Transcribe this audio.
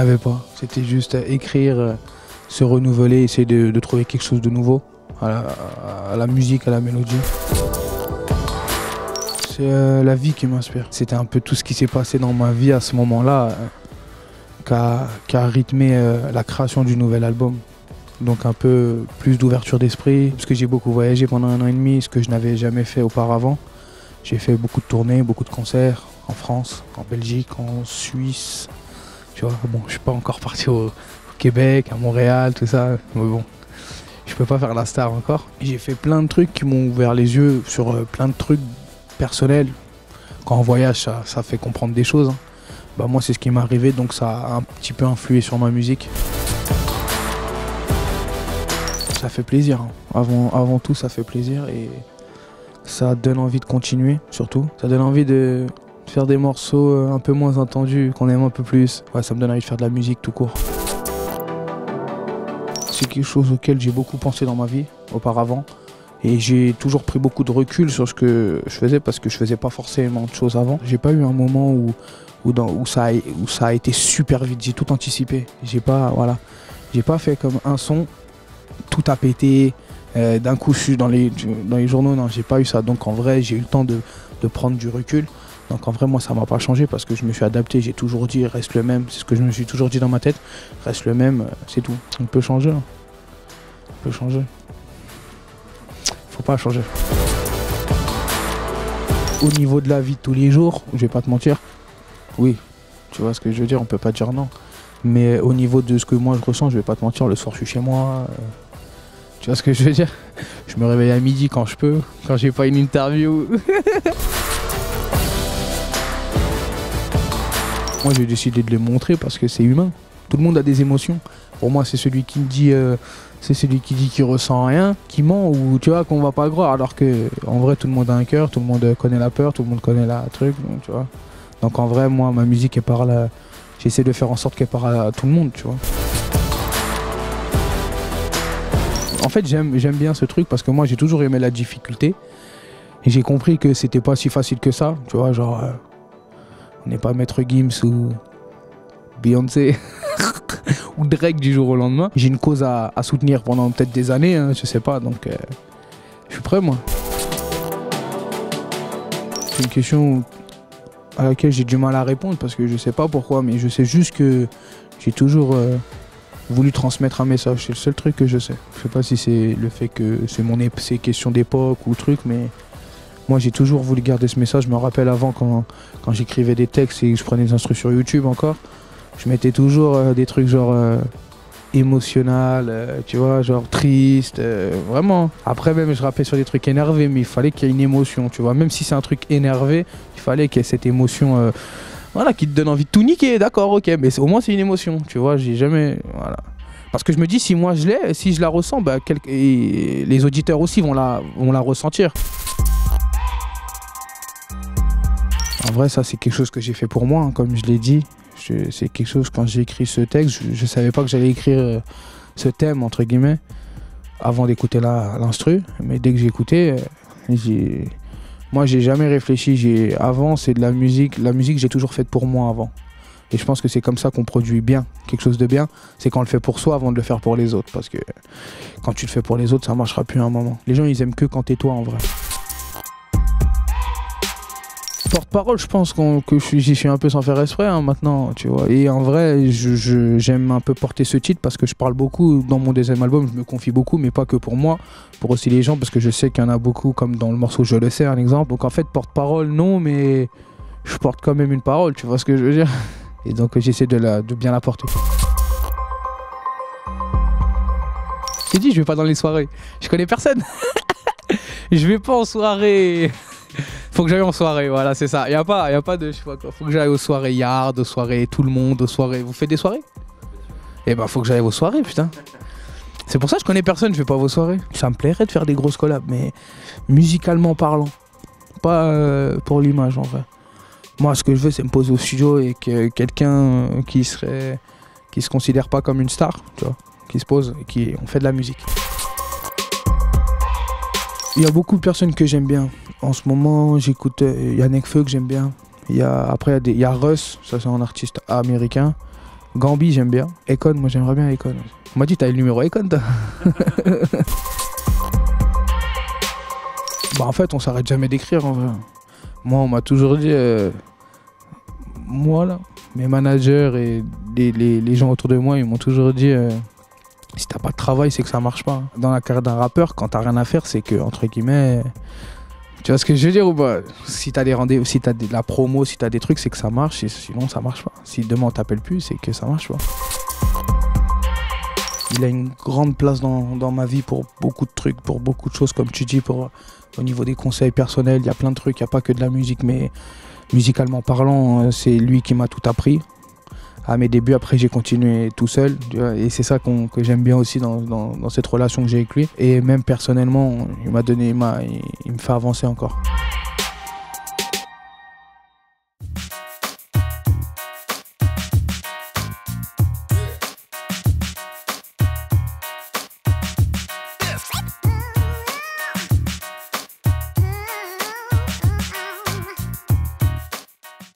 avait pas. C'était juste écrire, se renouveler, essayer de trouver quelque chose de nouveau à la musique, à la mélodie. C'est la vie qui m'inspire. C'était un peu tout ce qui s'est passé dans ma vie à ce moment-là qui a rythmé la création du nouvel album. Donc un peu plus d'ouverture d'esprit, parce que j'ai beaucoup voyagé pendant 1 an et demi, ce que je n'avais jamais fait auparavant. J'ai fait beaucoup de tournées, beaucoup de concerts en France, en Belgique, en Suisse. Tu vois, bon, je suis pas encore parti au Québec, à Montréal, tout ça, mais bon, je peux pas faire la star encore. J'ai fait plein de trucs qui m'ont ouvert les yeux sur plein de trucs personnels. Quand on voyage, ça fait comprendre des choses. Hein. Bah, moi, c'est ce qui m'est arrivé, donc ça a un petit peu influé sur ma musique. Ça fait plaisir, hein. Avant tout ça fait plaisir et ça donne envie de continuer surtout. Ça donne envie de faire des morceaux un peu moins entendus, qu'on aime un peu plus. Ouais, ça me donne envie de faire de la musique tout court. C'est quelque chose auquel j'ai beaucoup pensé dans ma vie auparavant et j'ai toujours pris beaucoup de recul sur ce que je faisais parce que je faisais pas forcément de choses avant. J'ai pas eu un moment où ça a été super vite, j'ai tout anticipé. J'ai pas fait comme un son, tout a pété, d'un coup je suis dans les journaux, non, j'ai pas eu ça. Donc en vrai, j'ai eu le temps de prendre du recul. Donc en vrai, moi, ça m'a pas changé parce que je me suis adapté. J'ai toujours dit, reste le même. C'est ce que je me suis toujours dit dans ma tête. Reste le même, c'est tout. On peut changer. Hein. On peut changer. Faut pas changer. Au niveau de la vie de tous les jours, je vais pas te mentir. Oui, tu vois ce que je veux dire, on peut pas dire non. Mais au niveau de ce que moi je ressens, je vais pas te mentir, le soir je suis chez moi. Tu vois ce que je veux dire? Je me réveille à midi quand je peux, quand j'ai pas une interview. Moi j'ai décidé de les montrer parce que c'est humain. Tout le monde a des émotions. Pour moi c'est celui qui dit qu'il ressent rien, qui ment ou tu vois qu'on va pas le croire. Alors que en vrai tout le monde a un cœur, tout le monde connaît la peur, tout le monde connaît la truc, donc, tu vois. Donc en vrai moi ma musique elle parle, j'essaie de faire en sorte qu'elle parle à tout le monde, tu vois. En fait j'aime bien ce truc parce que moi j'ai toujours aimé la difficulté et j'ai compris que c'était pas si facile que ça, tu vois, genre on n'est pas Maître Gims ou Beyoncé ou Drake du jour au lendemain. J'ai une cause à soutenir pendant peut-être des années, hein, je sais pas, donc je suis prêt moi. C'est une question à laquelle j'ai du mal à répondre parce que je sais pas pourquoi, mais je sais juste que j'ai toujours voulu transmettre un message. C'est le seul truc que je sais. Je sais pas si c'est le fait que c'est question d'époque ou truc, mais moi j'ai toujours voulu garder ce message. Je me rappelle avant quand j'écrivais des textes et que je prenais des instrus sur YouTube encore, je mettais toujours des trucs genre émotionnel, tu vois, genre triste, vraiment. Après même je rappais sur des trucs énervés, mais il fallait qu'il y ait une émotion, tu vois. Même si c'est un truc énervé, il fallait qu'il y ait cette émotion, voilà, qui te donne envie de tout niquer, d'accord, ok, mais au moins c'est une émotion, tu vois, j'ai jamais, voilà. Parce que je me dis, si moi je l'ai, si je la ressens, bah, et les auditeurs aussi vont la ressentir. En vrai, ça c'est quelque chose que j'ai fait pour moi, hein, comme je l'ai dit. C'est quelque chose, quand j'ai écrit ce texte, je savais pas que j'allais écrire ce thème, entre guillemets, avant d'écouter l'instru. Mais dès que j'ai écouté, moi j'ai jamais réfléchi. Avant, c'est de la musique j'ai toujours faite pour moi avant. Et je pense que c'est comme ça qu'on produit bien, quelque chose de bien. C'est quand on le fait pour soi avant de le faire pour les autres. Parce que quand tu le fais pour les autres, ça marchera plus à un moment. Les gens, ils aiment que quand t'es toi en vrai. Porte-parole, je pense que j'y suis un peu sans faire exprès hein, maintenant, tu vois. Et en vrai, j'aime un peu porter ce titre parce que je parle beaucoup dans mon deuxième album, je me confie beaucoup, mais pas que pour moi, pour aussi les gens, parce que je sais qu'il y en a beaucoup, comme dans le morceau Je le sais, un exemple. Donc en fait, porte-parole, non, mais je porte quand même une parole, tu vois ce que je veux dire. Et donc j'essaie de bien la porter. J'ai dit, je vais pas dans les soirées, je connais personne. Je vais pas en soirée. Faut que j'aille en soirée, voilà, c'est ça. Y a pas de, je sais pas quoi. Faut que j'aille aux soirées Yard, aux soirées tout le monde, aux soirées. Vous faites des soirées? Eh ben, faut que j'aille aux soirées, putain. C'est pour ça que je connais personne, je vais pas à vos soirées. Ça me plairait de faire des grosses collabs, mais musicalement parlant. Pas pour l'image, en vrai. Moi, ce que je veux, c'est me poser au studio et que quelqu'un qui se considère pas comme une star, tu vois, qui se pose et on fait de la musique. Il y a beaucoup de personnes que j'aime bien. En ce moment, j'écoute Nekfeu que j'aime bien. Après, il y a Russ, ça c'est un artiste américain. Gambi, j'aime bien. Akon, moi j'aimerais bien Akon. On m'a dit, t'as le numéro Akon, toi. Bah, en fait, on s'arrête jamais d'écrire, en vrai. Moi, on m'a toujours dit, moi là, mes managers et les gens autour de moi, ils m'ont toujours dit, si t'as pas de travail, c'est que ça marche pas. Dans la carrière d'un rappeur, quand t'as rien à faire, c'est que, entre guillemets, tu vois ce que je veux dire ou pas? Si t'as des rendez-vous, si t'as de la promo, si t'as des trucs, c'est que ça marche, et sinon ça marche pas. Si demain on t'appelle plus, c'est que ça marche pas. Il a une grande place dans ma vie pour beaucoup de trucs, pour beaucoup de choses, comme tu dis, au niveau des conseils personnels, il y a plein de trucs, il n'y a pas que de la musique, mais musicalement parlant, c'est lui qui m'a tout appris. À mes débuts, après j'ai continué tout seul, tu vois, et c'est ça que j'aime bien aussi dans cette relation que j'ai avec lui. Et même personnellement, il me fait avancer encore.